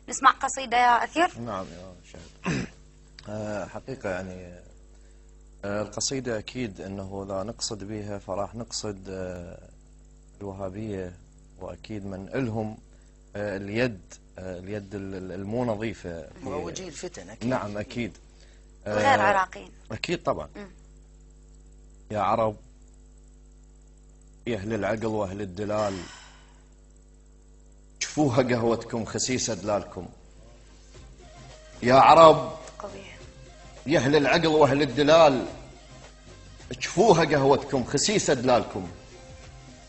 نسمع قصيدة يا أثير؟ نعم يا شاهد. حقيقة يعني القصيدة أكيد أنه إذا نقصد بها فراح نقصد الوهابية، وأكيد من إلهم اليد المو نظيفة، مروجي الفتن أكيد. نعم أكيد. غير عراقيين أكيد طبعا. يا عرب، يا أهل العقل وأهل الدلال، شوفوها قهوتكم خسيسة دلالكم. يا عرب، يا أهل العقل وأهل الدلال، شوفوها قهوتكم خسيسة دلالكم.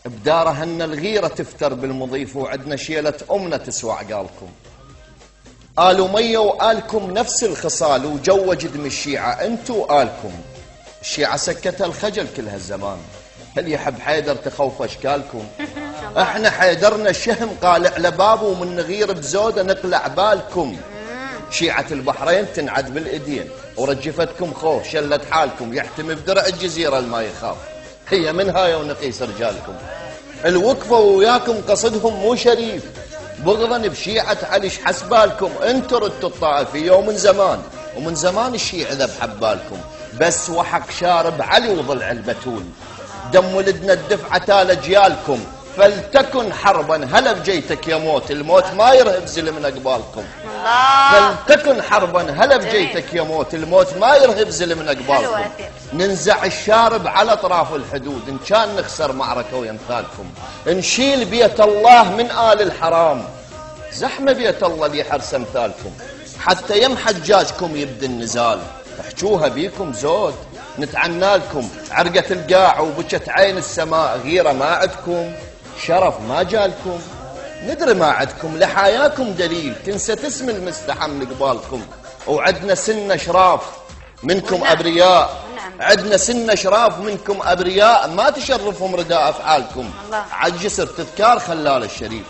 بدارها أن الغيرة تفتر بالمضيف، وعدنا شيلة أمنا تسوى عقالكم. آل مية وآلكم نفس الخصال، وجو جدم الشيعة انتو آلكم. الشيعة سكتها الخجل كل هالزمان، هل يحب حيدر تخوف أشكالكم؟ احنا حيدرنا الشهم قالع لبابه، ومن نغير بزودة نقلع بالكم. شيعة البحرين تنعد بالإيدين، ورجفتكم خوف شلت حالكم. يحتمي بدرع الجزيرة الما يخاف، هي من هاي ونقيس رجالكم. الوقفة وياكم قصدهم مو شريف، بغضا بشيعة علي حسبالكم. انتو ردتوا الطائفية ومن زمان، ومن زمان الشيعة ذبح بالكم. بس وحق شارب علي وضلع البتول، دم ولدنا الدفعة تال اجيالكم. فلتكن حربا هلا بجيتك يا موت، الموت ما يرهب زل من اقبالكم. فلتكن حربا هلا بجيتك يا موت، الموت ما يرهب زل من اقبالكم. ننزع الشارب على اطراف الحدود، ان كان نخسر معركة ويمثالكم. نشيل بيت الله من آل الحرام، زحمة بيت الله اللي يحرس امثالكم. حتى يم حجاجكم يبدي النزال، احجوها بيكم زود نتعنالكم. عرقة القاع وبكت عين السماء، غيرة ما عدكم، شرف ما جالكم. ندري ما عدكم لحياكم دليل، تنسى اسم المستحم لقبالكم. وعدنا سن شراف منكم أبرياء، عدنا سن شراف منكم أبرياء، ما تشرفهم رداء أفعالكم. عجسر تذكار خلال الشريف،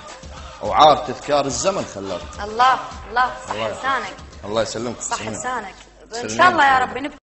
وعار تذكار الزمن خلال. الله الله صح لسانك، الله يسلمك. صح لسانك. إن شاء الله يا رب